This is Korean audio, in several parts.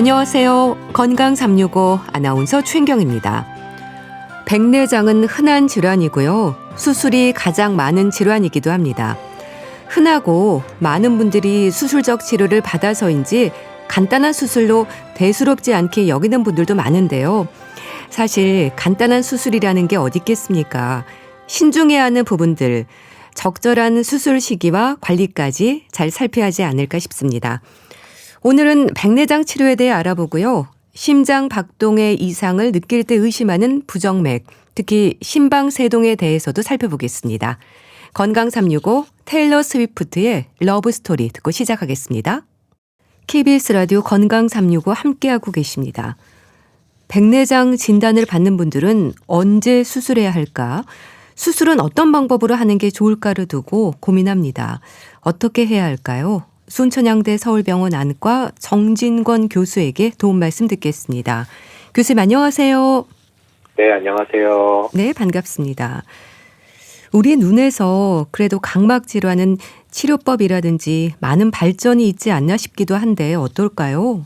안녕하세요. 건강 365 아나운서 최인경입니다. 백내장은 흔한 질환이고요. 수술이 가장 많은 질환이기도 합니다. 흔하고 많은 분들이 수술적 치료를 받아서인지 간단한 수술로 대수롭지 않게 여기는 분들도 많은데요. 사실 간단한 수술이라는 게 어디 있겠습니까? 신중해야 하는 부분들, 적절한 수술 시기와 관리까지 잘 살펴야 하지 않을까 싶습니다. 오늘은 백내장 치료에 대해 알아보고요. 심장 박동의 이상을 느낄 때 의심하는 부정맥, 특히 심방세동에 대해서도 살펴보겠습니다. 건강 365 테일러 스위프트의 러브스토리 듣고 시작하겠습니다. KBS 라디오 건강 365 함께하고 계십니다. 백내장 진단을 받는 분들은 언제 수술해야 할까? 수술은 어떤 방법으로 하는 게 좋을까를 두고 고민합니다. 어떻게 해야 할까요? 순천향대 서울병원 안과 정진권 교수에게 도움 말씀 듣겠습니다. 교수님 안녕하세요. 네, 안녕하세요. 네, 반갑습니다. 우리 눈에서 그래도 각막 질환은 치료법이라든지 많은 발전이 있지 않나 싶기도 한데 어떨까요?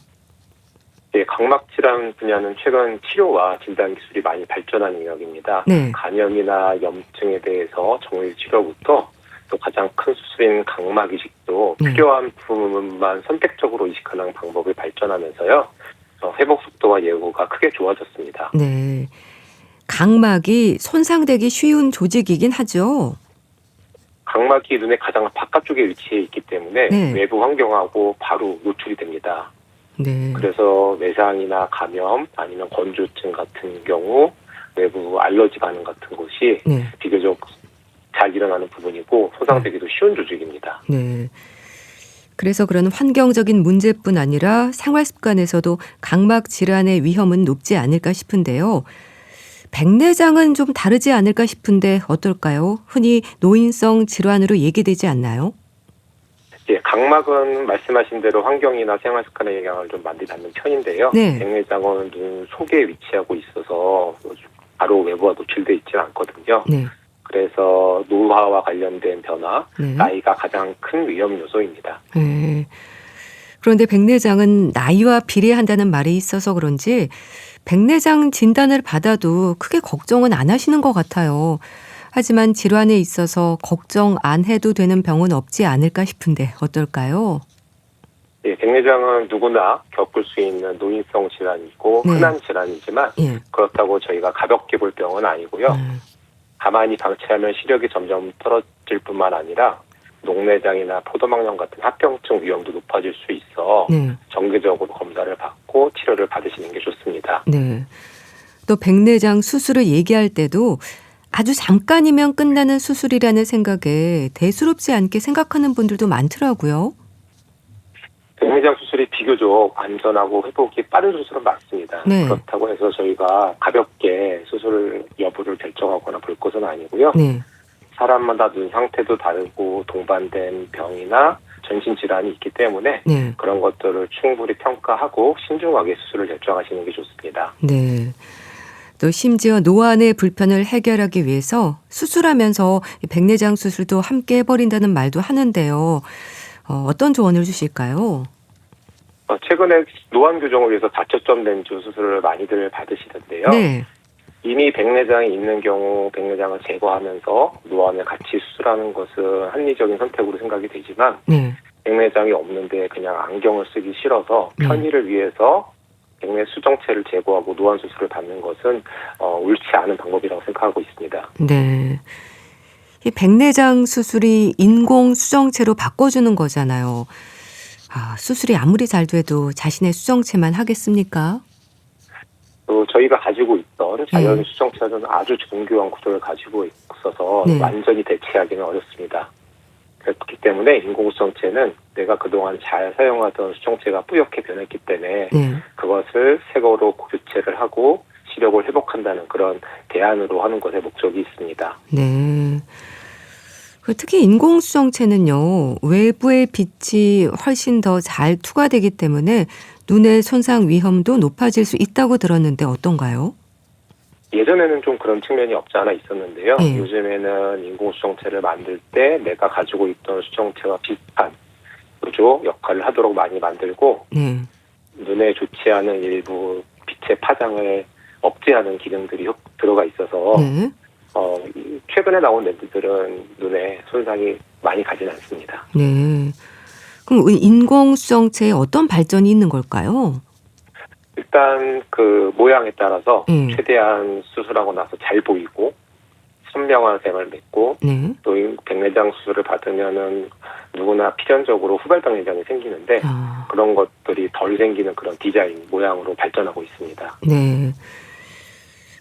네, 각막 질환 분야는 최근 치료와 진단 기술이 많이 발전한 영역입니다. 네. 간염이나 염증에 대해서 정밀 치료부터 또 가장 큰 수술인 각막 이식도 필요한 부분만 선택적으로 이식하는 방법이 발전하면서요. 회복 속도와 예후가 크게 좋아졌습니다. 네. 각막이 손상되기 쉬운 조직이긴 하죠. 각막이 눈의 가장 바깥쪽에 위치해 있기 때문에 네. 외부 환경하고 바로 노출이 됩니다. 네. 그래서 외상이나 감염 아니면 건조증 같은 경우 외부 알러지 반응 같은 것이 네. 비교적 잘 일어나는 부분이고 손상되기도 쉬운 조직입니다. 네. 그래서 그런 환경적인 문제뿐 아니라 생활 습관에서도 각막 질환의 위험은 높지 않을까 싶은데요. 백내장은 좀 다르지 않을까 싶은데 어떨까요? 흔히 노인성 질환으로 얘기되지 않나요? 예, 각막은 말씀하신 대로 환경이나 생활 습관의 영향을 좀 많이 받는 편인데요. 네. 백내장은 눈 속에 위치하고 있어서 바로 외부와 노출돼 있지는 않거든요. 네. 그래서 노화와 관련된 변화, 네. 나이가 가장 큰 위험 요소입니다. 네. 그런데 백내장은 나이와 비례한다는 말이 있어서 그런지 백내장 진단을 받아도 크게 걱정은 안 하시는 것 같아요. 하지만 질환에 있어서 걱정 안 해도 되는 병은 없지 않을까 싶은데 어떨까요? 예, 백내장은 누구나 겪을 수 있는 노인성 질환이고 네. 흔한 질환이지만 예. 그렇다고 저희가 가볍게 볼 병은 아니고요. 가만히 방치하면 시력이 점점 떨어질 뿐만 아니라 녹내장이나 포도막염 같은 합병증 위험도 높아질 수 있어 네. 정기적으로 검사를 받고 치료를 받으시는 게 좋습니다. 네. 또 백내장 수술을 얘기할 때도 아주 잠깐이면 끝나는 수술이라는 생각에 대수롭지 않게 생각하는 분들도 많더라고요. 백내장 수술이 비교적 안전하고 회복이 빠른 수술은 맞습니다. 네. 그렇다고 해서 저희가 가볍게 수술 여부를 결정하거나 볼 것은 아니고요. 네. 사람마다 눈 상태도 다르고 동반된 병이나 전신 질환이 있기 때문에 네. 그런 것들을 충분히 평가하고 신중하게 수술을 결정하시는 게 좋습니다. 네. 또 심지어 노안의 불편을 해결하기 위해서 수술하면서 백내장 수술도 함께 해버린다는 말도 하는데요. 어떤 조언을 주실까요? 최근에 노안 교정을 위해서 다초점 렌즈 수술을 많이들 받으시던데요. 네. 이미 백내장이 있는 경우 백내장을 제거하면서 노안을 같이 수술하는 것은 합리적인 선택으로 생각이 되지만 네. 백내장이 없는데 그냥 안경을 쓰기 싫어서 편의를 위해서 백내 수정체를 제거하고 노안 수술을 받는 것은 옳지 않은 방법이라고 생각하고 있습니다. 네. 이 백내장 수술이 인공 수정체로 바꿔주는 거잖아요. 수술이 아무리 잘 돼도 자신의 수정체만 하겠습니까? 또 저희가 가지고 있던 자연 수정체는 아주 정교한 구조를 가지고 있어서 네. 완전히 대체하기는 어렵습니다. 그렇기 때문에 인공 수정체는 내가 그동안 잘 사용하던 수정체가 뿌옇게 변했기 때문에 네. 그것을 새 거로 교체를 하고 시력을 회복한다는 그런 대안으로 하는 것에 목적이 있습니다. 네. 특히 인공수정체는요, 외부의 빛이 훨씬 더 잘 투과되기 때문에 눈의 손상 위험도 높아질 수 있다고 들었는데 어떤가요? 예전에는 좀 그런 측면이 없지 않아 있었는데요. 예. 요즘에는 인공수정체를 만들 때 내가 가지고 있던 수정체와 비슷한 구조 역할을 하도록 많이 만들고 네. 눈에 좋지 않은 일부 빛의 파장을 억제하는 기능들이 들어가 있어서 네. 최근에 나온 렌즈들은 눈에 손상이 많이 가진 않습니다. 네. 그럼 인공수정체에 어떤 발전이 있는 걸까요? 일단 그 모양에 따라서 네. 최대한 수술하고 나서 잘 보이고 선명한 생을 맺고 네. 또 백내장 수술을 받으면은 누구나 필연적으로 후발당 내장이 생기는데 아, 그런 것들이 덜 생기는 그런 디자인 모양으로 발전하고 있습니다. 네.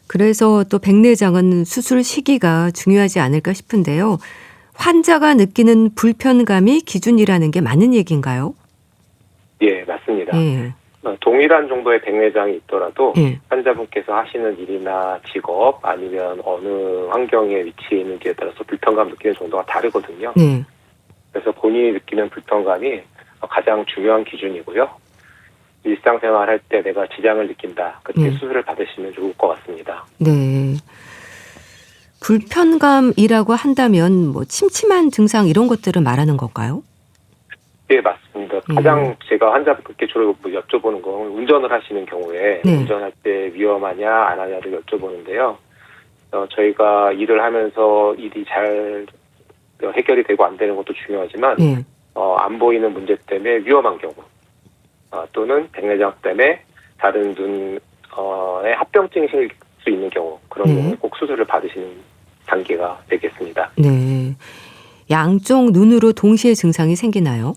그래서 또 백내장은 수술 시기가 중요하지 않을까 싶은데요. 환자가 느끼는 불편감이 기준이라는 게 맞는 얘기인가요? 예, 맞습니다. 예. 동일한 정도의 백내장이 있더라도 예. 환자분께서 하시는 일이나 직업 아니면 어느 환경에 위치해 있는지에 따라서 불편감 느끼는 정도가 다르거든요. 네. 그래서 본인이 느끼는 불편감이 가장 중요한 기준이고요. 일상생활 할 때 내가 지장을 느낀다. 그때 네. 수술을 받으시면 좋을 것 같습니다. 네. 불편감이라고 한다면 뭐 침침한 증상 이런 것들을 말하는 건가요? 네, 맞습니다. 가장 제가 환자분께 주로 여쭤보는 건 운전을 하시는 경우에 네. 운전할 때 위험하냐 안 하냐를 여쭤보는데요. 저희가 일을 하면서 일이 잘 해결이 되고 안 되는 것도 중요하지만 네. 안 보이는 문제 때문에 위험한 경우 또는 백내장 때문에 다른 눈에 합병증이 생길 수 있는 경우 그런 네. 경우에 꼭 수술을 받으시는 단계가 되겠습니다. 네. 양쪽 눈으로 동시에 증상이 생기나요?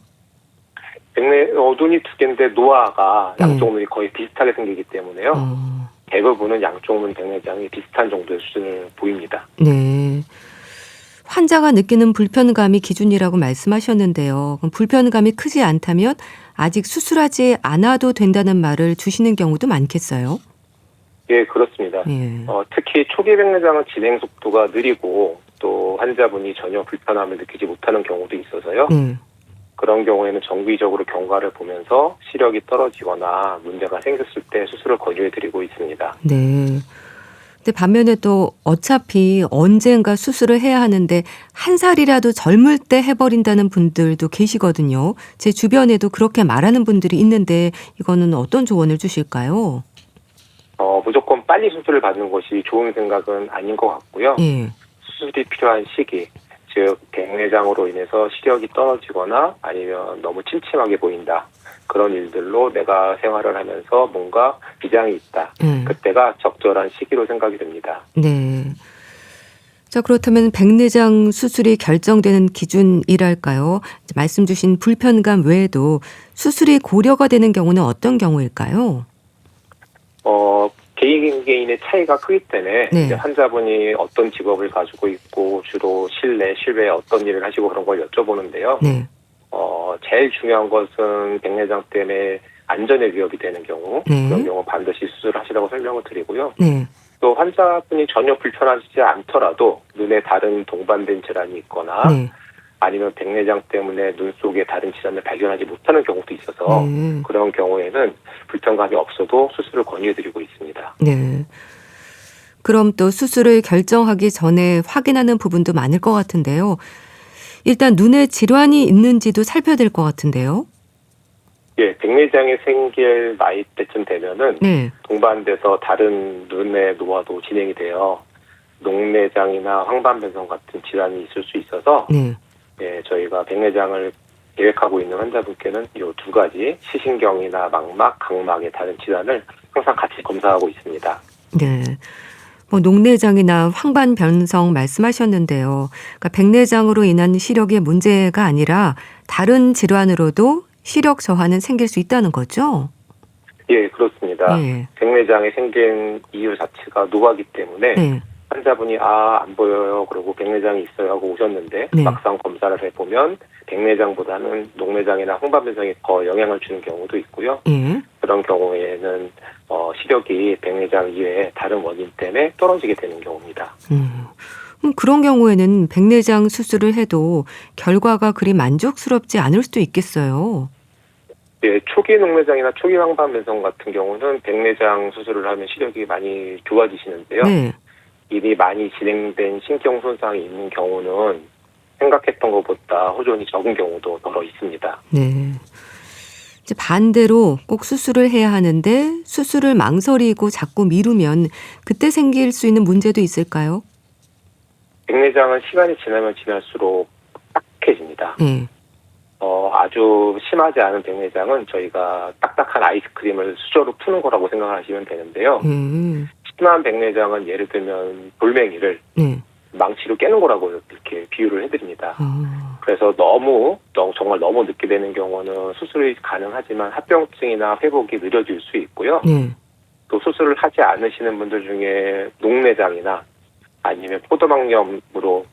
눈이 두 개인데 노화가 네. 양쪽 눈이 거의 비슷하게 생기기 때문에요. 어, 대부분은 양쪽 눈 백내장이 비슷한 정도의 수준을 보입니다. 네. 환자가 느끼는 불편감이 기준이라고 말씀하셨는데요. 그럼 불편감이 크지 않다면 아직 수술하지 않아도 된다는 말을 주시는 경우도 많겠어요? 예, 그렇습니다. 예. 특히 초기 백내장은 진행 속도가 느리고 또 환자분이 전혀 불편함을 느끼지 못하는 경우도 있어서요. 네. 그런 경우에는 정기적으로 경과를 보면서 시력이 떨어지거나 문제가 생겼을 때 수술을 권유해드리고 있습니다. 네. 근데 반면에 또 어차피 언젠가 수술을 해야 하는데 한 살이라도 젊을 때 해버린다는 분들도 계시거든요. 제 주변에도 그렇게 말하는 분들이 있는데 이거는 어떤 조언을 주실까요? 무조건 빨리 수술을 받는 것이 좋은 생각은 아닌 것 같고요. 예. 수술이 필요한 시기, 즉 백내장으로 인해서 시력이 떨어지거나 아니면 너무 침침하게 보인다. 그런 일들로 내가 생활을 하면서 뭔가 비장이 있다. 그때가 적절한 시기로 생각이 됩니다. 네. 자, 그렇다면 백내장 수술이 결정되는 기준이랄까요? 말씀 주신 불편감 외에도 수술이 고려가 되는 경우는 어떤 경우일까요? 개인의 차이가 크기 때문에 네. 이제 환자분이 어떤 직업을 가지고 있고 주로 실내, 실외에 어떤 일을 하시고 그런 걸 여쭤보는데요. 네. 제일 중요한 것은 백내장 때문에 안전에 위협이 되는 경우 네. 그런 경우 반드시 수술하시라고 설명을 드리고요. 네. 또 환자분이 전혀 불편하지 않더라도 눈에 다른 동반된 질환이 있거나 네. 아니면 백내장 때문에 눈 속에 다른 질환을 발견하지 못하는 경우도 있어서 네. 그런 경우에는 불편감이 없어도 수술을 권유해드리고 있습니다. 네. 그럼 또 수술을 결정하기 전에 확인하는 부분도 많을 것 같은데요. 일단 눈에 질환이 있는지도 살펴야 될 것 같은데요. 예, 백내장이 생길 나이 때쯤 되면은 네. 동반돼서 다른 눈의 노화도 진행이 돼요. 녹내장이나 황반변성 같은 질환이 있을 수 있어서 네. 예, 저희가 백내장을 계획하고 있는 환자분께는 이 두 가지 시신경이나 망막, 각막의 다른 질환을 항상 같이 검사하고 있습니다. 네. 뭐 녹내장이나 황반 변성 말씀하셨는데요. 그러니까 백내장으로 인한 시력의 문제가 아니라 다른 질환으로도 시력 저하는 생길 수 있다는 거죠? 예, 그렇습니다. 예. 백내장이 생긴 이유 자체가 노화기 때문에 네. 환자분이 안 보여요. 그리고 백내장이 있어요 하고 오셨는데 네. 막상 검사를 해보면 백내장보다는 녹내장이나 황반변성이 더 영향을 주는 경우도 있고요. 예. 그런 경우에는 시력이 백내장 이외에 다른 원인 때문에 떨어지게 되는 경우입니다. 그런 경우에는 백내장 수술을 해도 결과가 그리 만족스럽지 않을 수도 있겠어요. 예, 초기 녹내장이나 초기 황반변성 같은 경우는 백내장 수술을 하면 시력이 많이 좋아지시는데요. 네. 일이 많이 진행된 신경 손상이 있는 경우는 생각했던 것보다 호전이 적은 경우도 더러 있습니다. 네. 이제 반대로 꼭 수술을 해야 하는데 수술을 망설이고 자꾸 미루면 그때 생길 수 있는 문제도 있을까요? 백내장은 시간이 지나면 지날수록 딱딱해집니다. 네. 아주 심하지 않은 백내장은 저희가 딱딱한 아이스크림을 수저로 푸는 거라고 생각하시면 되는데요. 심한 백내장은 예를 들면 돌멩이를 네. 망치로 깨는 거라고 이렇게 비유를 해드립니다. 아, 그래서 정말 너무 늦게 되는 경우는 수술이 가능하지만 합병증이나 회복이 느려질 수 있고요. 네. 또 수술을 하지 않으시는 분들 중에 녹내장이나 아니면 포도막염으로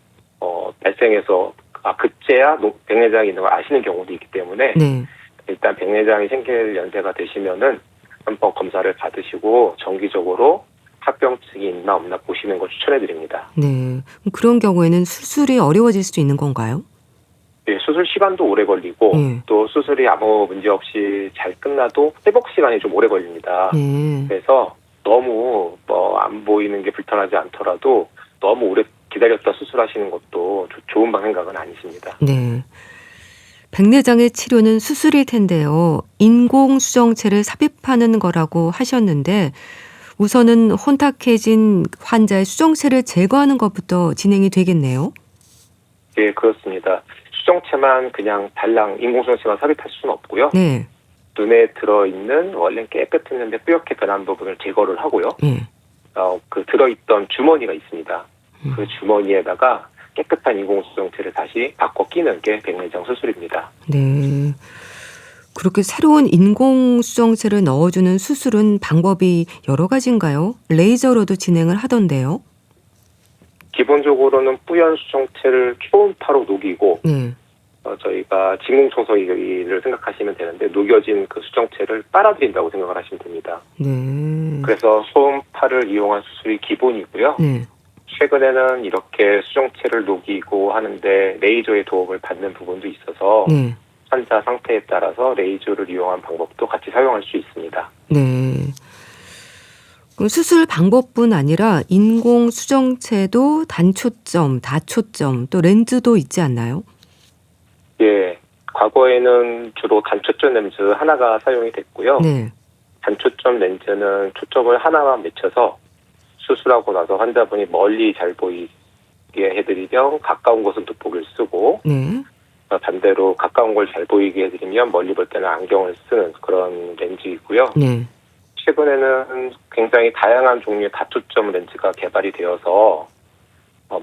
발생해서 그제야 백내장이 있는 걸 아시는 경우도 있기 때문에 네. 일단 백내장이 생길 연세가 되시면은 한번 검사를 받으시고 정기적으로 합병증이 있나 없나 보시는 걸 추천해드립니다. 네. 그런 경우에는 수술이 어려워질 수도 있는 건가요? 네, 수술 시간도 오래 걸리고 네. 또 수술이 아무 문제 없이 잘 끝나도 회복 시간이 좀 오래 걸립니다. 네. 그래서 너무 안 보이는 게 불편하지 않더라도 너무 오래 기다렸다 수술하시는 것도 좋은 생각은 아니십니다. 네. 백내장의 치료는 수술일 텐데요. 인공수정체를 삽입하는 거라고 하셨는데 우선은 혼탁해진 환자의 수정체를 제거하는 것부터 진행이 되겠네요. 네, 그렇습니다. 수정체만 그냥 달랑 인공수정체만 삽입할 수는 없고요. 네. 눈에 들어있는 원래 깨끗했는데 뿌옇게 변한 부분을 제거를 하고요. 네. 그 들어있던 주머니가 있습니다. 그 주머니에다가 깨끗한 인공수정체를 다시 바꿔 끼는 게 백내장 수술입니다. 네. 그렇게 새로운 인공수정체를 넣어주는 수술은 방법이 여러 가지인가요? 레이저로도 진행을 하던데요. 기본적으로는 뿌연 수정체를 초음파로 녹이고 네. 저희가 진공청소기를 생각하시면 되는데 녹여진 그 수정체를 빨아들인다고 생각을 하시면 됩니다. 네. 그래서 소음파를 이용한 수술이 기본이고요. 네. 최근에는 이렇게 수정체를 녹이고 하는데 레이저의 도움을 받는 부분도 있어서 네. 환자 상태에 따라서 레이저를 이용한 방법도 같이 사용할 수 있습니다. 네. 그럼 수술 방법뿐 아니라 인공 수정체도 단초점, 다초점, 또 렌즈도 있지 않나요? 예, 과거에는 주로 단초점 렌즈 하나가 사용이 됐고요. 네. 단초점 렌즈는 초점을 하나만 맺혀서 수술하고 나서 환자분이 멀리 잘 보이게 해드리면 가까운 곳은 돋보기를 쓰고 네. 반대로 가까운 걸 잘 보이게 해드리면 멀리 볼 때는 안경을 쓰는 그런 렌즈이고요. 네. 최근에는 굉장히 다양한 종류의 다초점 렌즈가 개발이 되어서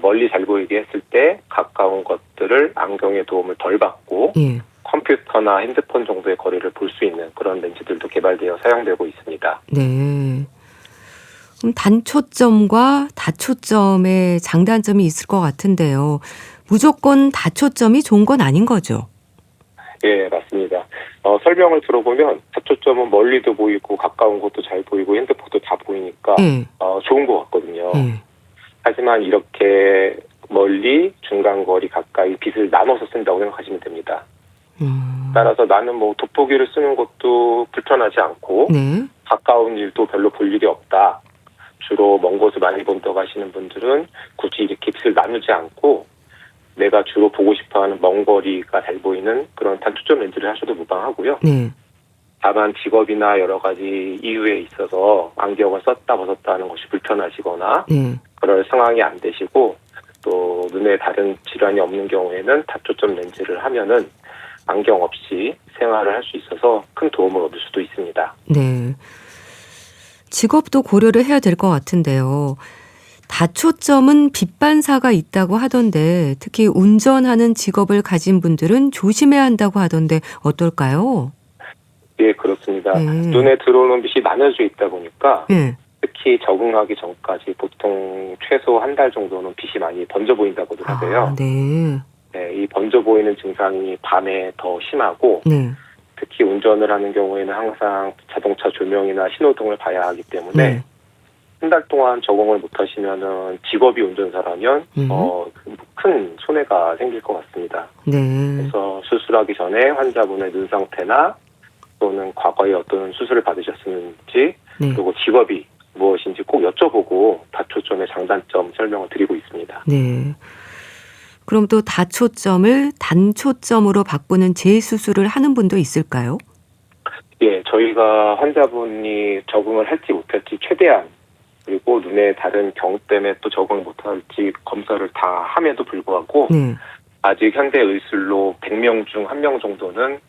멀리 잘 보이게 했을 때 가까운 것들을 안경의 도움을 덜 받고 예. 컴퓨터나 핸드폰 정도의 거리를 볼 수 있는 그런 렌즈들도 개발되어 사용되고 있습니다. 네. 그럼 단초점과 다초점의 장단점이 있을 것 같은데요. 무조건 다초점이 좋은 건 아닌 거죠? 예, 맞습니다. 설명을 들어보면 다초점은 멀리도 보이고 가까운 곳도 잘 보이고 핸드폰도 다 보이니까 예. 좋은 것 같거든요. 예. 하지만 이렇게 멀리, 중간 거리, 가까이 빛을 나눠서 쓴다고 생각하시면 됩니다. 따라서 나는 돋보기를 쓰는 것도 불편하지 않고 네. 가까운 일도 별로 볼 일이 없다. 주로 먼 곳을 많이 본다고 하시는 분들은 굳이 이렇게 빛을 나누지 않고 내가 주로 보고 싶어하는 먼 거리가 잘 보이는 그런 단초점 렌즈를 하셔도 무방하고요. 네. 다만 직업이나 여러 가지 이유에 있어서 안경을 썼다 벗었다 하는 것이 불편하시거나 네. 그럴 상황이 안 되시고 또 눈에 다른 질환이 없는 경우에는 다초점 렌즈를 하면은 안경 없이 생활을 할 수 있어서 큰 도움을 얻을 수도 있습니다. 네. 직업도 고려를 해야 될 것 같은데요. 다초점은 빛 반사가 있다고 하던데 특히 운전하는 직업을 가진 분들은 조심해야 한다고 하던데 어떨까요? 예, 그렇습니다. 네. 눈에 들어오는 빛이 나눠져 있다 보니까 네. 특히 적응하기 전까지 보통 최소 한 달 정도는 빛이 많이 번져 보인다고 하고요. 아, 네. 네, 이 번져 보이는 증상이 밤에 더 심하고 네. 특히 운전을 하는 경우에는 항상 자동차 조명이나 신호등을 봐야 하기 때문에 네. 한 달 동안 적응을 못 하시면은 직업이 운전사라면 큰 손해가 생길 것 같습니다. 네. 그래서 수술하기 전에 환자분의 눈 상태나 또는 과거에 어떤 수술을 받으셨는지 네. 그리고 직업이 무엇인지 꼭 여쭤보고 다초점의 장단점 설명을 드리고 있습니다. 네. 그럼 또 다초점을 단초점으로 바꾸는 재수술을 하는 분도 있을까요? 예, 저희가 환자분이 적응을 할지 못할지 최대한, 그리고 눈에 다른 병 때문에 또 적응을 못할지 검사를 다 함에도 불구하고 네. 아직 현대 의술로 100명 중 1명 정도는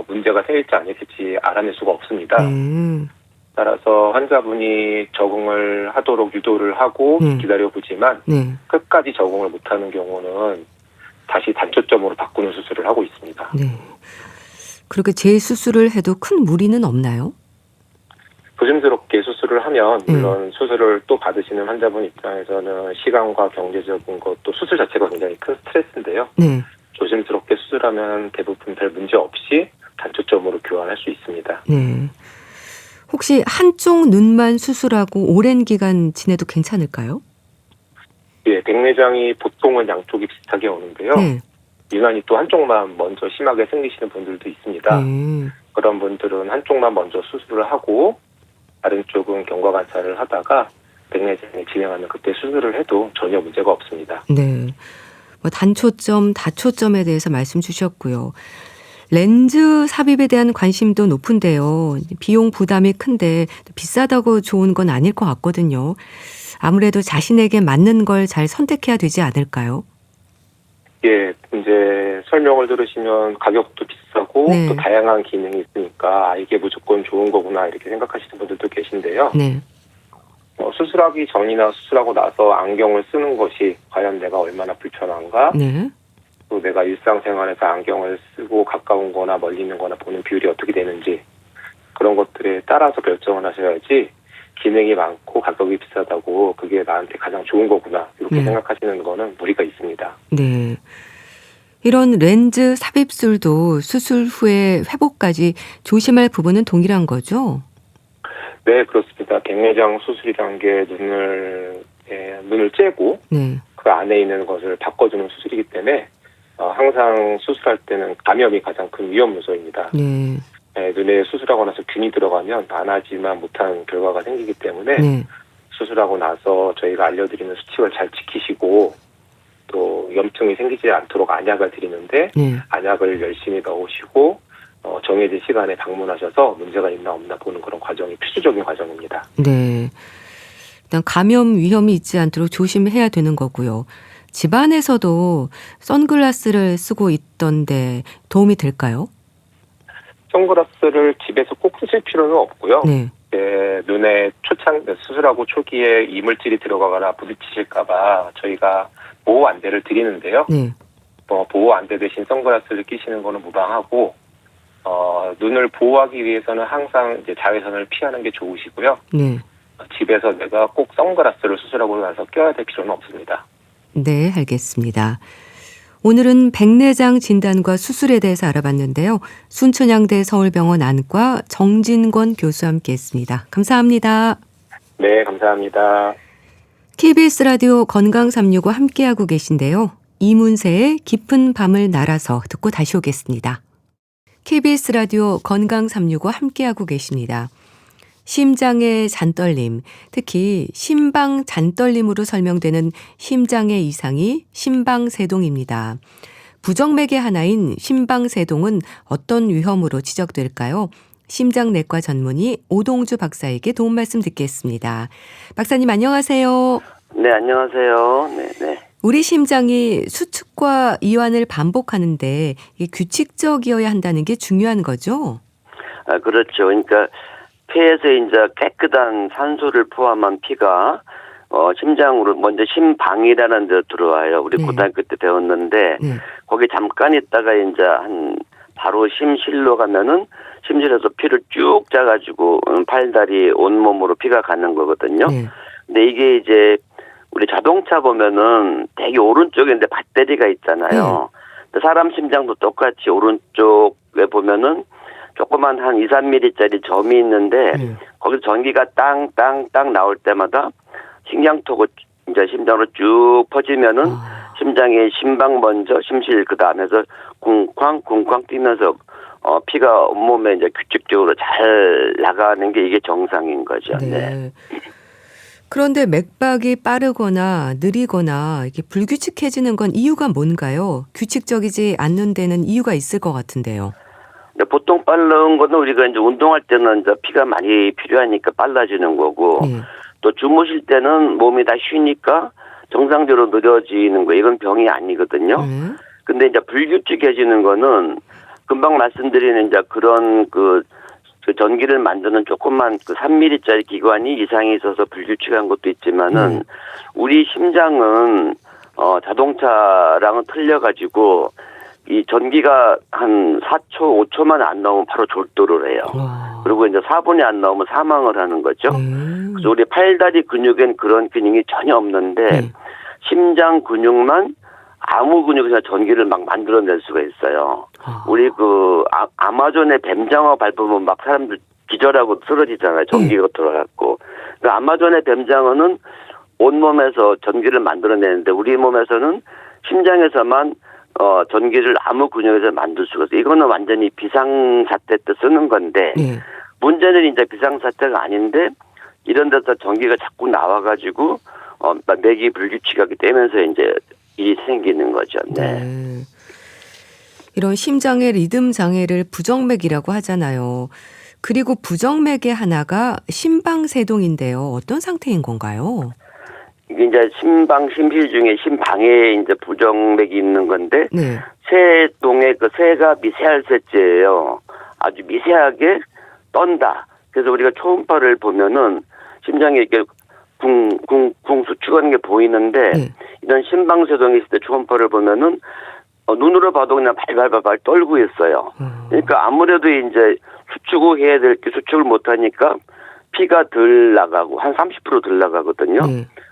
문제가 생길지 안 생길지 알아낼 수가 없습니다. 네. 따라서 환자분이 적응을 하도록 유도를 하고 기다려보지만 네. 끝까지 적응을 못하는 경우는 다시 단초점으로 바꾸는 수술을 하고 있습니다. 네. 그렇게 재수술을 해도 큰 무리는 없나요? 조심스럽게 수술을 하면 물론 수술을 또 받으시는 환자분 입장에서는 시간과 경제적인 것, 또 수술 자체가 굉장히 큰 스트레스인데요. 네. 조심스럽게 수술하면 대부분 별 문제 없이 단초점으로 교환할 수 있습니다. 네. 혹시 한쪽 눈만 수술하고 오랜 기간 지내도 괜찮을까요? 예, 백내장이 보통은 양쪽이 비슷하게 오는데요. 네. 유난히 또 한쪽만 먼저 심하게 생기시는 분들도 있습니다. 네. 그런 분들은 한쪽만 먼저 수술을 하고 다른 쪽은 경과 관찰을 하다가 백내장이 진행하면 그때 수술을 해도 전혀 문제가 없습니다. 네. 뭐 단초점, 다초점에 대해서 말씀 주셨고요. 렌즈 삽입에 대한 관심도 높은데요. 비용 부담이 큰데 비싸다고 좋은 건 아닐 것 같거든요. 아무래도 자신에게 맞는 걸 잘 선택해야 되지 않을까요? 예, 이제 설명을 들으시면 가격도 비싸고 네. 또 다양한 기능이 있으니까 이게 무조건 좋은 거구나 이렇게 생각하시는 분들도 계신데요. 네. 수술하기 전이나 수술하고 나서 안경을 쓰는 것이 과연 내가 얼마나 불편한가? 네. 또 내가 일상생활에서 안경을 쓰고 가까운 거나 멀리 있는 거나 보는 비율이 어떻게 되는지 그런 것들에 따라서 결정을 하셔야지 기능이 많고 가격이 비싸다고 그게 나한테 가장 좋은 거구나 이렇게 생각하시는 거는 무리가 있습니다. 네. 이런 렌즈 삽입술도 수술 후에 회복까지 조심할 부분은 동일한 거죠? 네, 그렇습니다. 백내장 수술이란 게 눈을 째고 네. 그 안에 있는 것을 바꿔주는 수술이기 때문에 항상 수술할 때는 감염이 가장 큰 위험 요소입니다. 네. 네, 눈에 수술하고 나서 균이 들어가면 안 하지만 못한 결과가 생기기 때문에 네. 수술하고 나서 저희가 알려드리는 수칙을 잘 지키시고 또 염증이 생기지 않도록 안약을 드리는데 네. 안약을 열심히 넣으시고 정해진 시간에 방문하셔서 문제가 있나 없나 보는 그런 과정이 필수적인 과정입니다. 네. 일단 감염 위험이 있지 않도록 조심해야 되는 거고요. 집안에서도 선글라스를 쓰고 있던데 도움이 될까요? 선글라스를 집에서 꼭 쓰실 필요는 없고요. 네. 눈에 수술하고 초기에 이물질이 들어가거나 부딪히실까봐 저희가 보호 안대를 드리는데요. 네. 보호 안대 대신 선글라스를 끼시는 거는 무방하고 눈을 보호하기 위해서는 항상 이제 자외선을 피하는 게 좋으시고요. 네. 집에서 내가 꼭 선글라스를 수술하고 나서 껴야 될 필요는 없습니다. 네, 알겠습니다. 오늘은 백내장 진단과 수술에 대해서 알아봤는데요. 순천향대 서울병원 안과 정진권 교수와 함께했습니다. 감사합니다. 네, 감사합니다. KBS 라디오 건강 365 함께하고 계신데요. 이문세의 깊은 밤을 날아서 듣고 다시 오겠습니다. KBS 라디오 건강 365 함께하고 계십니다. 심장의 잔떨림, 특히 심방 잔떨림으로 설명되는 심장의 이상이 심방세동입니다. 부정맥의 하나인 심방세동은 어떤 위험으로 지적될까요? 심장내과 전문의 오동주 박사에게 도움 말씀 듣겠습니다. 박사님 안녕하세요. 네, 안녕하세요. 네. 우리 심장이 수축과 이완을 반복하는데 이게 규칙적이어야 한다는 게 중요한 거죠? 그렇죠. 그러니까 폐에서 이제 깨끗한 산소를 포함한 피가 심장으로 먼저 심방이라는 데 들어와요. 우리 고등학교 때 배웠는데 거기 잠깐 있다가 이제 바로 심실로 가면은 심실에서 피를 쭉 짜가지고 팔다리 온몸으로 피가 가는 거거든요. 근데 이게 이제 우리 자동차 보면은 되게 오른쪽인데 배터리가 있잖아요. 근데 사람 심장도 똑같이 오른쪽에 보면은 조그만 한 2, 3mm짜리 점이 있는데 거기서 전기가 땅 나올 때마다 심장톡을 이제 심장으로 쭉 퍼지면은 심장의 심방 먼저 심실 그 다음에서 쿵쾅 뛰면서 피가 온몸에 이제 규칙적으로 잘 나가는 게 이게 정상인 거죠. 네. 그런데 맥박이 빠르거나 느리거나 이게 불규칙해지는 건 이유가 뭔가요? 규칙적이지 않는 데는 이유가 있을 것 같은데요. 근데 보통 빠른 거는 우리가 이제 운동할 때는 이제 피가 많이 필요하니까 빨라지는 거고 또 주무실 때는 몸이 다 쉬니까 정상적으로 느려지는 거. 이건 병이 아니거든요. 근데 이제 불규칙해지는 거는 금방 말씀드리는 이제 그런 그 전기를 만드는 조그만 그 3mm짜리 기관이 이상이 있어서 불규칙한 것도 있지만은 우리 심장은 자동차랑은 틀려가지고 이 전기가 한 4초, 5초만 안 나오면 바로 졸도를 해요. 그리고 이제 4분이 안 나오면 사망을 하는 거죠. 그래서 우리 팔다리 근육엔 그런 기능이 전혀 없는데 심장 근육만 아무 근육에서 전기를 막 만들어낼 수가 있어요. 우리 그 아마존의 뱀장어 밟으면 막 사람들 기절하고 쓰러지잖아요. 전기가 들어갔고. 그 아마존의 뱀장어는 온몸에서 전기를 만들어내는데 우리 몸에서는 심장에서만 전기를 아무 근육에서 만들 수가 있어요. 이거는 완전히 비상사태 때 쓰는 건데 문제는 이제 비상사태가 아닌데 이런 데서 전기가 자꾸 나와가지고 맥이 불규칙하게 되면서 이제 일이 생기는 거죠. 네. 이런 심장의 리듬 장애를 부정맥이라고 하잖아요. 그리고 부정맥의 하나가 심방세동인데요. 어떤 상태인 건가요? 이게 이제 심방, 심실 중에 심방에 이제 부정맥이 있는 건데 세동의 그 세가 미세할 세자예요. 아주 미세하게 떤다. 그래서 우리가 초음파를 보면은 심장이 이렇게 쿵쿵쿵 수축하는 게 보이는데 이런 심방세동이 있을 때 초음파를 보면은 눈으로 봐도 그냥 발발발발 떨고 있어요. 그러니까 아무래도 이제 수축을 해야 될 게 수축을 못 하니까 피가 덜 나가고 한 30% 덜 나가거든요.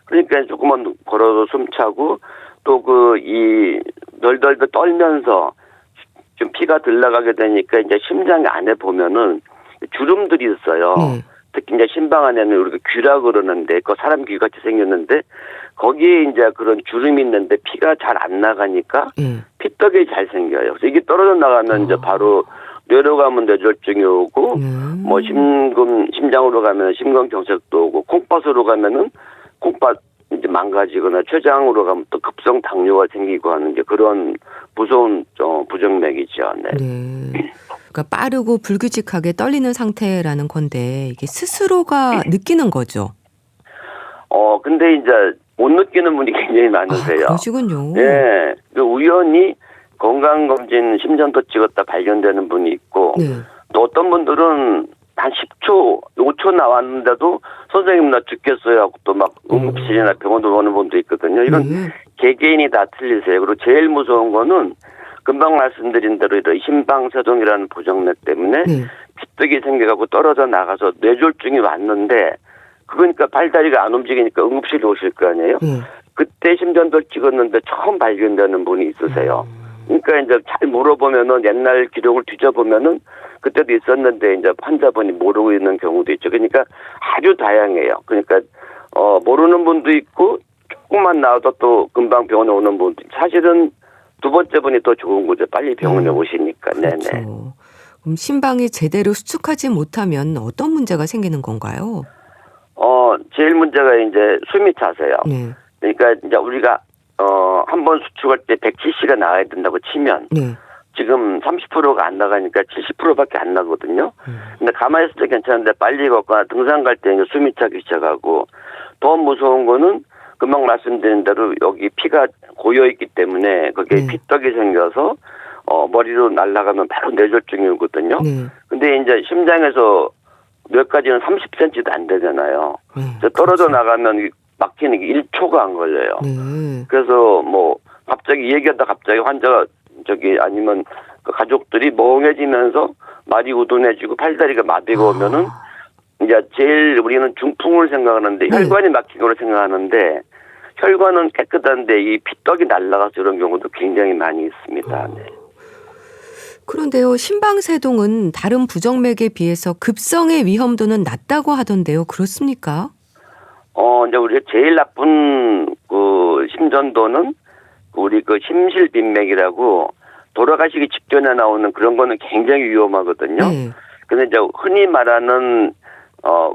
그러니까 조금만 걸어도 숨 차고 또 그 이 덜덜덜 떨면서 좀 피가 덜 나가게 되니까 이제 심장 안에 보면은 주름들이 있어요. 특히 이제 심방 안에는 우리가 귀라 그러는데 그 사람 귀 같이 생겼는데 거기에 이제 그런 주름이 있는데 피가 잘 안 나가니까 피떡이 잘 생겨요. 그래서 이게 떨어져 나가면 이제 바로 뇌로 가면 뇌졸중이 오고 뭐 심장으로 가면 심근경색도 오고 콩팥으로 가면은 콩팥 이제 망가지거나 췌장으로 가면 또 급성 당뇨가 생기고 하는 이제 그런 무서운 부정맥이죠. 네. 그러니까 빠르고 불규칙하게 떨리는 상태라는 건데 이게 스스로가 느끼는 거죠. 근데 이제 못 느끼는 분이 굉장히 많으세요. 그러시군요. 네. 우연히 건강검진 심전도 찍었다 발견되는 분이 있고 또 어떤 분들은 한 10초, 5초 나왔는데도 선생님 나 죽겠어요 하고 또 막 응급실이나 병원으로 오는 분도 있거든요. 이건 개개인이 다 틀리세요. 그리고 제일 무서운 거는 금방 말씀드린 대로 이런 심방세동이라는 부정맥 때문에 피떡이 생겨가고 떨어져 나가서 뇌졸중이 왔는데 그러니까 팔다리가 안 움직이니까 응급실에 오실 거 아니에요. 그때 심전도 찍었는데 처음 발견되는 분이 있으세요. 그러니까 이제 잘 물어보면은 옛날 기록을 뒤져보면은 그때도 있었는데 이제 환자분이 모르고 있는 경우도 있죠. 그러니까 아주 다양해요. 그러니까 모르는 분도 있고 조금만 나와도 또 금방 병원에 오는 분도 사실은 두 번째 분이 더 좋은 거죠. 빨리 병원에 오시니까. 그렇죠. 네네. 그럼 심방이 제대로 수축하지 못하면 어떤 문제가 생기는 건가요? 제일 문제가 이제 숨이 차세요. 그러니까 이제 우리가 한 번 수축할 때 100cc가 나와야 된다고 치면 지금 30%가 안 나가니까 70%밖에 안 나거든요. 근데 가만히 있을 때 괜찮은데 빨리 걷거나 등산 갈 때 이제 숨이 차기 시작하고 더 무서운 거는 금방 말씀드린 대로 여기 피가 고여 있기 때문에 거기에 피떡이 생겨서 머리로 날아가면 바로 뇌졸중이 오거든요. 근데 이제 심장에서 몇 가지는 30cm도 안 되잖아요. 떨어져 나가면 막히는 게 1초가 안 걸려요. 그래서 뭐 갑자기 얘기하다 갑자기 환자가 아니면 그 가족들이 멍해지면서 말이 우둔해지고 팔다리가 마비가 오면은 이제 제일 우리는 중풍을 생각하는데 혈관이 막힌 걸로 생각하는데 혈관은 깨끗한데 이 피떡이 날아가서 이런 경우도 굉장히 많이 있습니다. 네. 그런데요, 심방세동은 다른 부정맥에 비해서 급성의 위험도는 낮다고 하던데요. 그렇습니까? 이제 우리가 제일 나쁜 그 심전도는 우리 그 심실빈맥이라고 돌아가시기 직전에 나오는 그런 거는 굉장히 위험하거든요. 근데 이제 흔히 말하는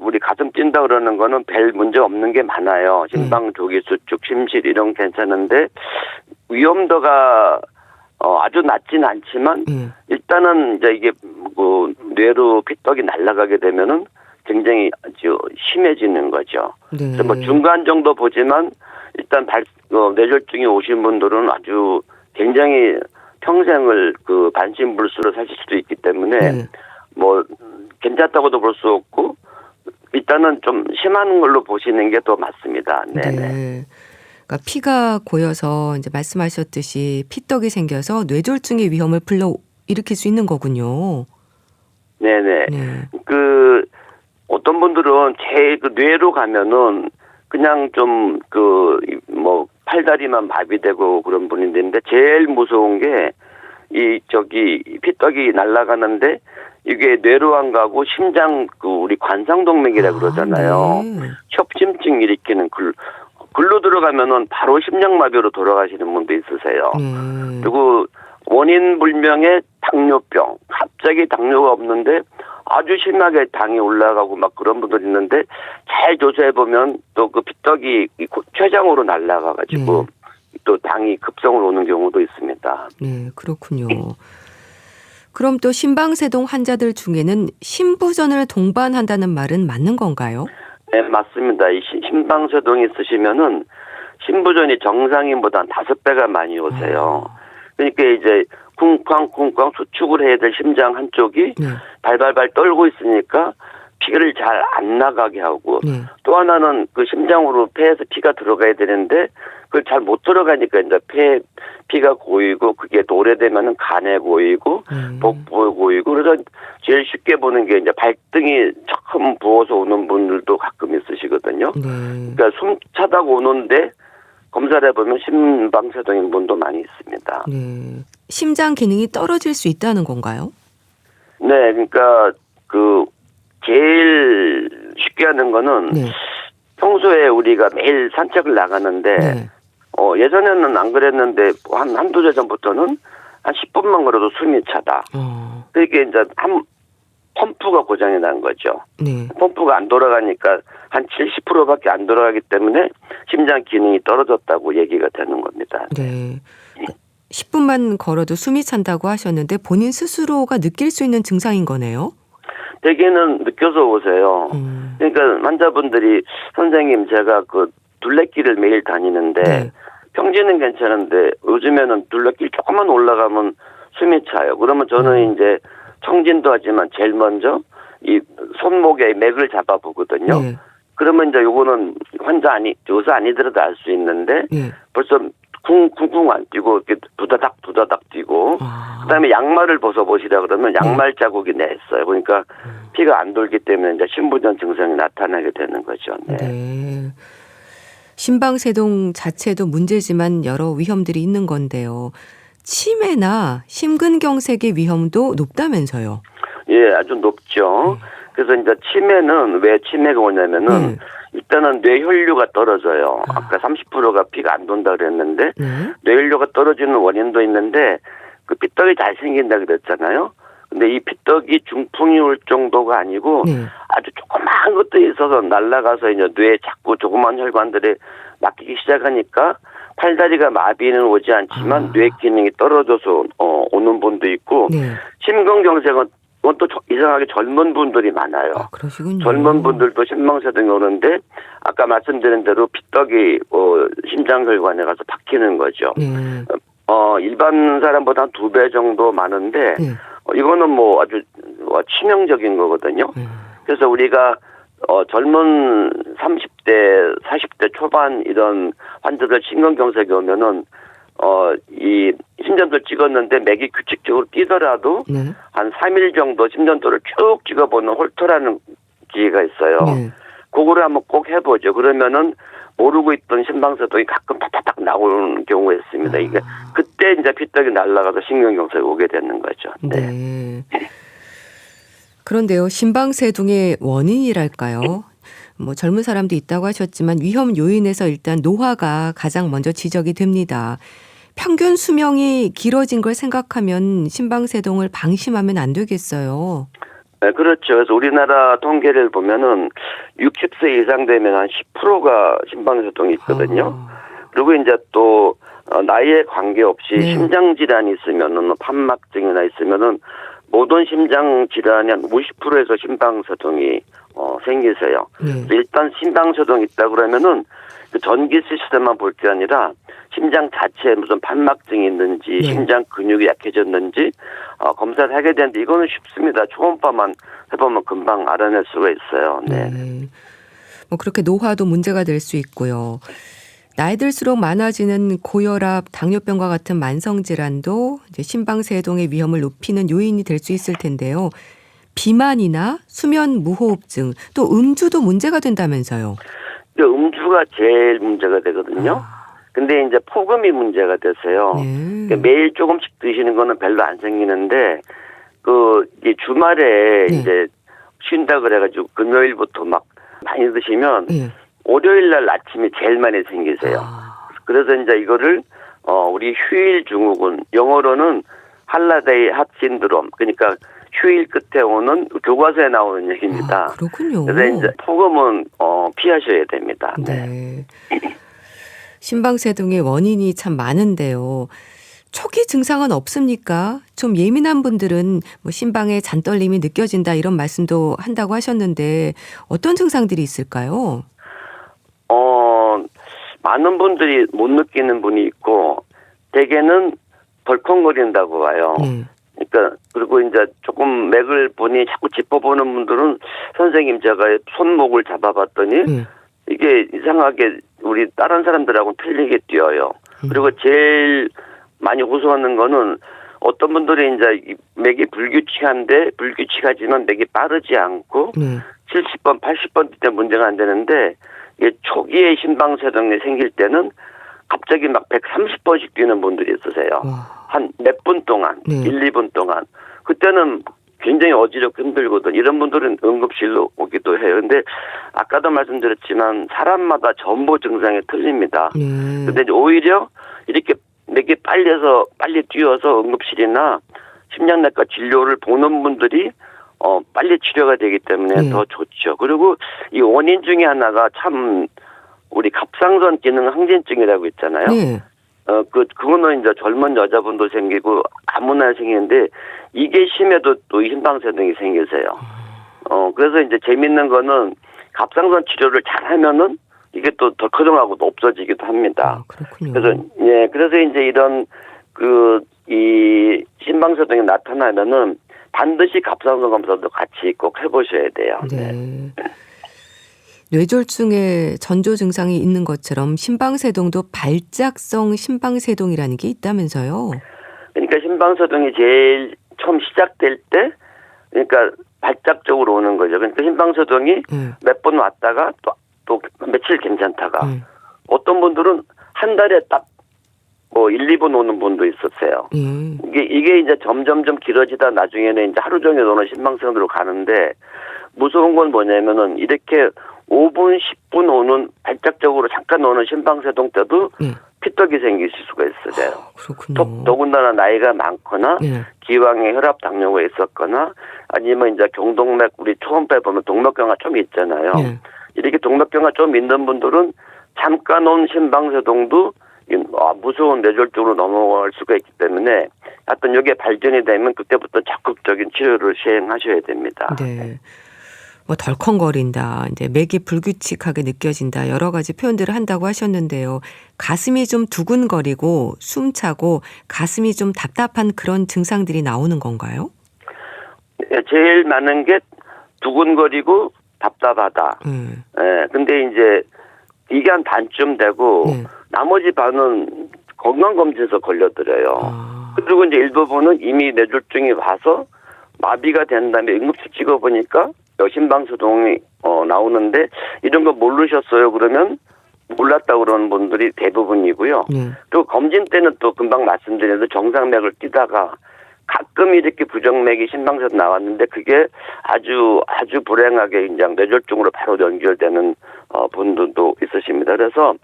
우리 가슴 뛴다 그러는 거는 별 문제 없는 게 많아요. 심방 조기 수축, 심실 이런 괜찮은데 위험도가 아주 낮진 않지만 일단은 이제 이게 그 뇌로 피떡이 날아가게 되면은 굉장히 아주 심해지는 거죠. 네. 그래서 뭐 중간 정도 보지만 일단 뇌졸중이 오신 분들은 아주 굉장히 평생을 그 반신불수로 사실 수도 있기 때문에 뭐 괜찮다고도 볼 수 없고 일단은 좀 심한 걸로 보시는 게 더 맞습니다. 네네. 네. 그러니까 피가 고여서 이제 말씀하셨듯이 피떡이 생겨서 뇌졸중의 위험을 불러일으킬 수 있는 거군요. 네네. 네. 그 어떤 분들은 제일 그 뇌로 가면은 그냥 좀 그 뭐 팔다리만 마비되고 그런 분인데 제일 무서운 게 이 피떡이 날아가는데 이게 뇌로 안 가고 심장 우리 관상동맥이라 그러잖아요. 네. 협심증 일으키는 글로 들어가면은 바로 심장마비로 돌아가시는 분도 있으세요. 그리고 원인 불명의 당뇨병, 갑자기 당뇨가 없는데 아주 심하게 당이 올라가고 막 그런 분들 있는데 잘 조사해 보면 또 그 피떡이 췌장으로 날아가가지고 또 당이 급성으로 오는 경우도 있습니다. 네, 그렇군요. 그럼 또 심방세동 환자들 중에는 심부전을 동반한다는 말은 맞는 건가요? 네, 맞습니다. 이 심방세동이 있으시면은 심부전이 정상인보다 한 5배가 많이 오세요. 그러니까 이제 쿵쾅쿵쾅 수축을 해야 될 심장 한쪽이 발발발 떨고 있으니까 피를 잘 안 나가게 하고 또 하나는 그 심장으로 폐에서 피가 들어가야 되는데 그걸 잘 못 들어가니까 이제 피가 고이고 그게 또 오래되면은 간에 고이고 복부에 고이고 그래서 제일 쉽게 보는 게 이제 발등이 처음 부어서 오는 분들도 가끔 있으시거든요. 그러니까 숨 차다고 오는데 검사를 해보면 심방세동인 분도 많이 있습니다. 네. 심장 기능이 떨어질 수 있다는 건가요? 네, 그러니까 제일 쉽게 하는 거는 평소에 우리가 매일 산책을 나가는데 예전에는 안 그랬는데 한두 달 전부터는 한 10분만 걸어도 숨이 차다. 그러니까 이제 펌프가 고장이 난 거죠. 펌프가 안 돌아가니까 한 70%밖에 안 돌아가기 때문에 심장 기능이 떨어졌다고 얘기가 되는 겁니다. 네. 10분만 걸어도 숨이 찬다고 하셨는데 본인 스스로가 느낄 수 있는 증상인 거네요? 대개는 느껴서 오세요. 그러니까 환자분들이 선생님 제가 그 둘레길을 매일 다니는데 평지는 괜찮은데 요즘에는 둘레길 조금만 올라가면 숨이 차요. 그러면 저는 이제 청진도 하지만 제일 먼저 이 손목에 맥을 잡아보거든요. 그러면 이제 요거는 의사 아니더라도 알 수 있는데 벌써 쿵쿵쿵 안 뛰고 이렇게 두다닥 뛰고 그다음에 양말을 벗어보시라 그러면 양말 자국이 냈어요. 그러니까 피가 안 돌기 때문에 이제 심부전 증상이 나타나게 되는 거죠. 네. 심방세동 자체도 문제지만 여러 위험들이 있는 건데요. 치매나 심근경색의 위험도 높다면서요? 예, 아주 높죠. 그래서 이제 치매는 왜 치매가 오냐면은 일단은 뇌혈류가 떨어져요. 아까 30%가 피가 안 돈다 그랬는데 뇌혈류가 떨어지는 원인도 있는데 그 피떡이 잘 생긴다 그랬잖아요. 근데 이 피떡이 중풍이 올 정도가 아니고 아주 조그마한 것도 있어서 날아가서 이제 뇌에 자꾸 조그만 혈관들이 막히기 시작하니까 팔다리가 마비는 오지 않지만 뇌 기능이 떨어져서 오는 분도 있고 심근경색은 그건 또 이상하게 젊은 분들이 많아요. 그러시군요. 젊은 분들도 심방세동이 오는데 아까 말씀드린 대로 피떡이 심장혈관에 가서 박히는 거죠. 일반 사람보다 한 2배 정도 많은데 이거는 뭐 아주 치명적인 거거든요. 그래서 우리가 젊은 30대, 40대 초반 이런 환자들 심근경색이 오면은 이 심전도 찍었는데 맥이 규칙적으로 뛰더라도 한 3일 정도 심전도를 쭉 찍어보는 홀터라는 기계가 있어요. 그거를 한번 꼭 해보죠. 그러면은 모르고 있던 심방세동이 가끔 타타닥 나오는 경우가 있습니다. 이게 그때 이제 피떡이 날아가서 심근경색이 오게 되는 거죠. 네. 그런데요, 심방세동의 원인이랄까요? 뭐 젊은 사람도 있다고 하셨지만 위험 요인에서 일단 노화가 가장 먼저 지적이 됩니다. 평균 수명이 길어진 걸 생각하면 심방세동을 방심하면 안 되겠어요. 네, 그렇죠. 그래서 우리나라 통계를 보면은 60세 이상 되면 한 10%가 심방세동이 있거든요. 그리고 이제 또 나이에 관계없이 네. 심장 질환이 있으면은 판막증이나 있으면은 모든 심장 질환이 한 50%에서 심방서동이 생기세요. 네. 일단 심방서동이 있다 그러면은 그 전기 시스템만 볼 게 아니라 심장 자체에 무슨 판막증이 있는지 네. 심장 근육이 약해졌는지 검사를 하게 되는데 이거는 쉽습니다. 초음파만 해보면 금방 알아낼 수가 있어요. 네. 뭐 그렇게 노화도 문제가 될 수 있고요. 나이 들수록 많아지는 고혈압, 당뇨병과 같은 만성 질환도 이제 심방세동의 위험을 높이는 요인이 될 수 있을 텐데요. 비만이나 수면 무호흡증, 또 음주도 문제가 된다면서요. 음주가 제일 문제가 되거든요. 근데 이제 폭음이 문제가 됐어요. 네. 그러니까 매일 조금씩 드시는 거는 별로 안 생기는데 이제 주말에 네. 이제 쉰다 그래가지고 금요일부터 막 많이 드시면 네. 월요일 날 아침에 제일 많이 생기세요. 그래서 이제 이거를 우리 휴일 증후군, 영어로는 할라데이 핫 신드롬, 그러니까 휴일 끝에 오는 교과서에 나오는 얘기입니다. 그렇군요. 그래서 이제 폭음은 피하셔야 됩니다. 네. 심방세동의 원인이 참 많은데요. 초기 증상은 없습니까? 좀 예민한 분들은 뭐 심방에 잔떨림이 느껴진다 이런 말씀도 한다고 하셨는데 어떤 증상들이 있을까요? 많은 분들이 못 느끼는 분이 있고 대개는 덜컹거린다고 와요. 그러니까 그리고 이제 조금 맥을 보니 자꾸 짚어보는 분들은 선생님 제가 손목을 잡아봤더니 이게 이상하게 우리 다른 사람들하고는 틀리게 뛰어요. 그리고 제일 많이 호소하는 거는 어떤 분들이 이제 맥이 불규칙하지만 맥이 빠르지 않고 70번, 80번 때 문제가 안 되는데 이게 초기에 심방세동이 생길 때는 갑자기 막 130번씩 뛰는 분들이 있으세요. 한 몇 분 동안, 1, 2분 동안. 그때는 굉장히 어지럽고 힘들거든. 이런 분들은 응급실로 오기도 해요. 근데 아까도 말씀드렸지만 사람마다 전부 증상이 틀립니다. 근데 이제 오히려 이렇게 맥이 빨리 뛰어서 응급실이나 심장내과 진료를 보는 분들이 빨리 치료가 되기 때문에 더 좋죠. 그리고 이 원인 중에 하나가 참 우리 갑상선 기능 항진증이라고 있잖아요. 그거는 이제 젊은 여자분도 생기고 아무나 생기는데 이게 심해도 또 심방세동이 생기세요. 그래서 이제 재밌는 거는 갑상선 치료를 잘 하면은 이게 또 덜커덩하고 없어지기도 합니다. 그렇군요. 그래서 이제 이런 이 심방세동이 나타나면은 반드시 갑상선 검사도 같이 꼭 해보셔야 돼요. 네. 뇌졸중에 전조 증상이 있는 것처럼 심방세동도 발작성 심방세동이라는 게 있다면서요. 그러니까 심방세동이 제일 처음 시작될 때 그러니까 발작적으로 오는 거죠. 그러니까 심방세동이 몇 번 왔다가 또 며칠 괜찮다가 어떤 분들은 한 달에 딱 1, 2번 오는 분도 있었어요. 이게 이제 점점점 길어지다 나중에는 이제 하루 종일 오는 심방세동으로 가는데 무서운 건 뭐냐면은 이렇게 5분, 10분 오는 발작적으로 잠깐 오는 심방세동 때도 피떡이 생길 수가 있어요. 그렇군요. 더군다나 나이가 많거나 기왕에 혈압 당뇨가 있었거나 아니면 이제 경동맥 우리 초음파에 보면 동맥경화 좀 있잖아요. 이렇게 동맥경화 좀 있는 분들은 잠깐 온 심방세동도 무서운 뇌졸중으로 넘어갈 수가 있기 때문에 하여튼 이게 발전이 되면 그때부터 적극적인 치료를 시행하셔야 됩니다. 네. 뭐 덜컹거린다, 이제 맥이 불규칙하게 느껴진다 여러 가지 표현들을 한다고 하셨는데요. 가슴이 좀 두근거리고 숨차고 가슴이 좀 답답한 그런 증상들이 나오는 건가요? 제일 많은 게 두근거리고 답답하다. 근데 이제 이게 한 반쯤 되고 나머지 반은 건강검진에서 걸려들어요. 그리고 이제 일부분은 이미 뇌졸중이 와서 마비가 된 다음에 응급실 찍어보니까 심방세동이 나오는데 이런 거 모르셨어요? 그러면 몰랐다고 그러는 분들이 대부분이고요. 또 검진 때는 또 금방 말씀드린 대로 정상맥을 뛰다가 가끔 이렇게 부정맥이 심방세동 나왔는데 그게 아주 불행하게 이제 뇌졸중으로 바로 연결되는 분들도 있으십니다. 그래서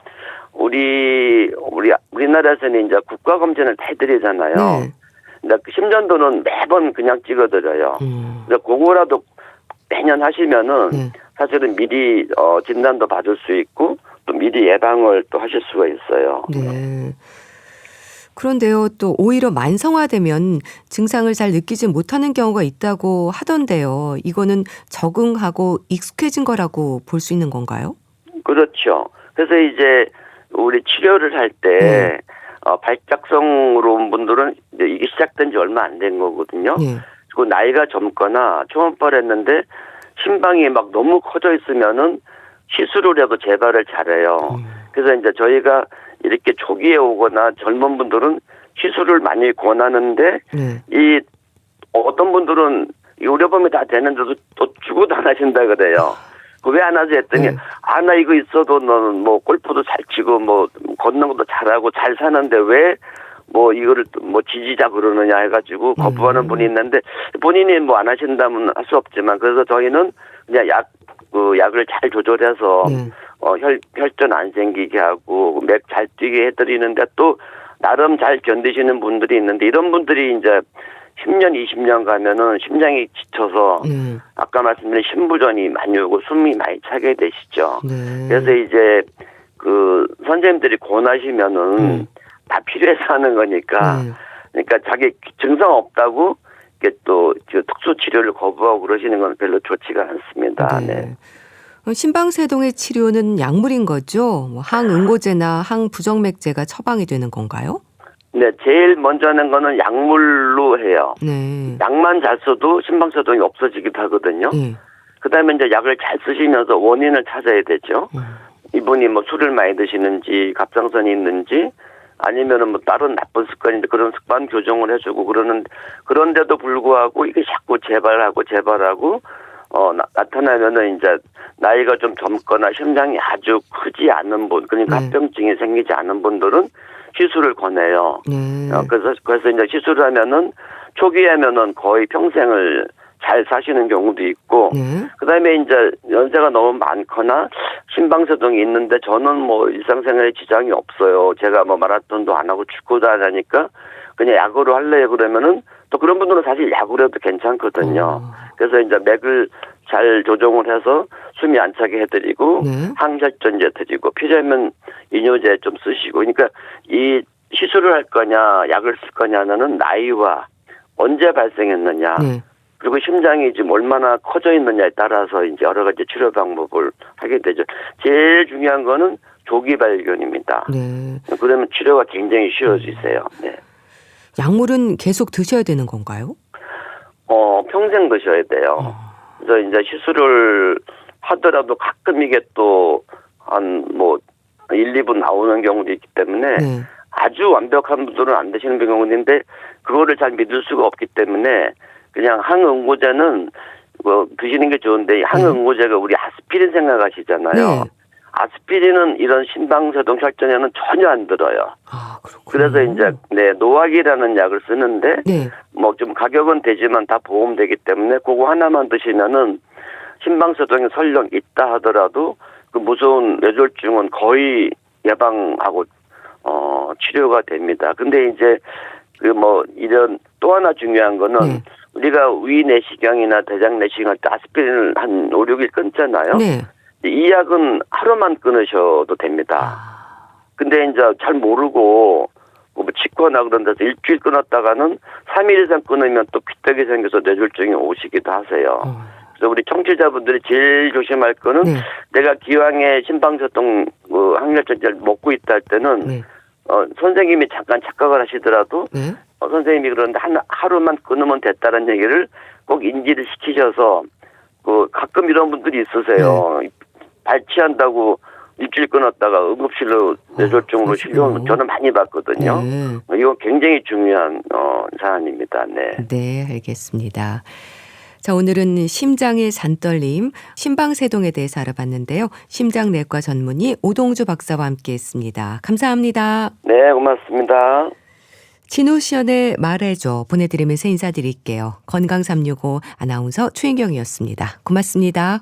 우리나라에서는 이제 국가 검진을 다 해드리잖아요. 근데 심전도는 매번 그냥 찍어드려요. 근데 그거라도 매년 하시면은 사실은 미리 진단도 받을 수 있고 또 미리 예방을 또 하실 수가 있어요. 네. 그런데요, 또 오히려 만성화되면 증상을 잘 느끼지 못하는 경우가 있다고 하던데요. 이거는 적응하고 익숙해진 거라고 볼 수 있는 건가요? 그렇죠. 그래서 이제 우리 치료를 할 때 발작성으로 온 분들은 이제 이게 시작된 지 얼마 안 된 거거든요. 네. 그리고 나이가 젊거나 초음파를 했는데 심방이 막 너무 커져 있으면은 시술을 해도 재발을 잘해요. 그래서 이제 저희가 이렇게 조기에 오거나 젊은 분들은 시술을 많이 권하는데 네. 이 어떤 분들은 의료보험이 다 되는데도 또 죽어도 안 하신다 그래요. 왜 안 하지 했더니 네. 나 이거 있어도 너는 뭐 골프도 잘 치고 뭐 걷는 것도 잘하고 잘 사는데 왜 뭐 이거를 뭐 지지자 그러느냐 해가지고 거부하는 분이 있는데 본인이 뭐 안 하신다면 할 수 없지만 그래서 저희는 그냥 약을 잘 조절해서 네. 혈전 안 생기게 하고 맥 잘 뛰게 해드리는데 또 나름 잘 견디시는 분들이 있는데 이런 분들이 이제 10년, 20년 가면은 심장이 지쳐서 아까 말씀드린 심부전이 많이 오고 숨이 많이 차게 되시죠. 네. 그래서 이제 그 선생님들이 권하시면은 다 필요해서 하는 거니까 그러니까 자기 증상 없다고 이게 또 특수 치료를 거부하고 그러시는 건 별로 좋지가 않습니다. 네. 심방세동의 치료는 약물인 거죠? 뭐 항응고제나 항부정맥제가 처방이 되는 건가요? 네, 제일 먼저 하는 거는 약물로 해요. 네. 약만 잘 써도 심방세동이 없어지기도 하거든요. 네. 그다음에 이제 약을 잘 쓰시면서 원인을 찾아야 되죠. 이분이 뭐 술을 많이 드시는지 갑상선이 있는지 아니면은 뭐 다른 나쁜 습관인데 그런 습관 교정을 해주고 그런데도 불구하고 이게 자꾸 재발하고 나타나면은 이제 나이가 좀 젊거나 심장이 아주 크지 않은 분, 그러니까 합병증이 생기지 않은 분들은 시술을 권해요. 그래서 이제 시술을 하면은 초기에 하면은 거의 평생을 잘 사시는 경우도 있고, 그다음에 이제 연세가 너무 많거나 심방세동이 있는데 저는 뭐 일상생활에 지장이 없어요. 제가 뭐 마라톤도 안 하고 축구도 안 하니까 그냥 약으로 할래요 그러면은 또 그런 분들은 사실 약으로 해도 괜찮거든요. 그래서 이제 맥을 잘 조정을 해서 숨이 안 차게 해드리고 항혈전제 드리고 필요하면 이뇨제 좀 쓰시고 그러니까 이 시술을 할 거냐 약을 쓸 거냐는 나이와 언제 발생했느냐 그리고 심장이 지금 얼마나 커져 있느냐에 따라서 이제 여러 가지 치료 방법을 하게 되죠. 제일 중요한 거는 조기 발견입니다. 그러면 치료가 굉장히 쉬워지세요. 네. 약물은 계속 드셔야 되는 건가요? 평생 드셔야 돼요. 그래서 이제 시술을 하더라도 가끔 이게 또 한 뭐 1, 2분 나오는 경우도 있기 때문에 아주 완벽한 분들은 안 드시는 경우도 있는데 그거를 잘 믿을 수가 없기 때문에 그냥 항응고제는 뭐 드시는 게 좋은데 항응고제가 우리 아스피린 생각하시잖아요. 아스피린은 이런 심방세동 혈전에는 전혀 안 들어요. 그래서 이제 노악이라는 약을 쓰는데 뭐 좀 가격은 되지만 다 보험되기 때문에 그거 하나만 드시면은 심방세동이 설령 있다 하더라도 그 무서운 뇌졸중은 거의 예방하고 치료가 됩니다. 근데 이제 그 뭐 이런 또 하나 중요한 거는 우리가 위 내시경이나 대장 내시경 할 때 아스피린을 한 5, 6일 끊잖아요. 이 약은 하루만 끊으셔도 됩니다. 근데 이제 잘 모르고 뭐 치과나 그런 데서 일주일 끊었다가는 3일 이상 끊으면 또 귀떡이 생겨서 뇌졸중이 오시기도 하세요. 그래서 우리 청취자분들이 제일 조심할 거는 내가 기왕에 심방세동 항혈전제를 먹고 있다 할 때는 선생님이 잠깐 착각을 하시더라도 선생님이 그러는데 하루만 끊으면 됐다는 얘기를 꼭 인지를 시키셔서 가끔 이런 분들이 있으세요. 발치한다고 일주일 끊었다가 응급실로 뇌졸중으로 실려오는 저는 많이 봤거든요. 이거 굉장히 중요한 사안입니다. 네, 알겠습니다. 자, 오늘은 심장의 잔떨림, 심방세동에 대해서 알아봤는데요. 심장내과 전문의 오동주 박사와 함께했습니다. 감사합니다. 네, 고맙습니다. 진우시연의 말해줘 보내드리면서 인사드릴게요. 건강365 아나운서 최인경이었습니다. 고맙습니다.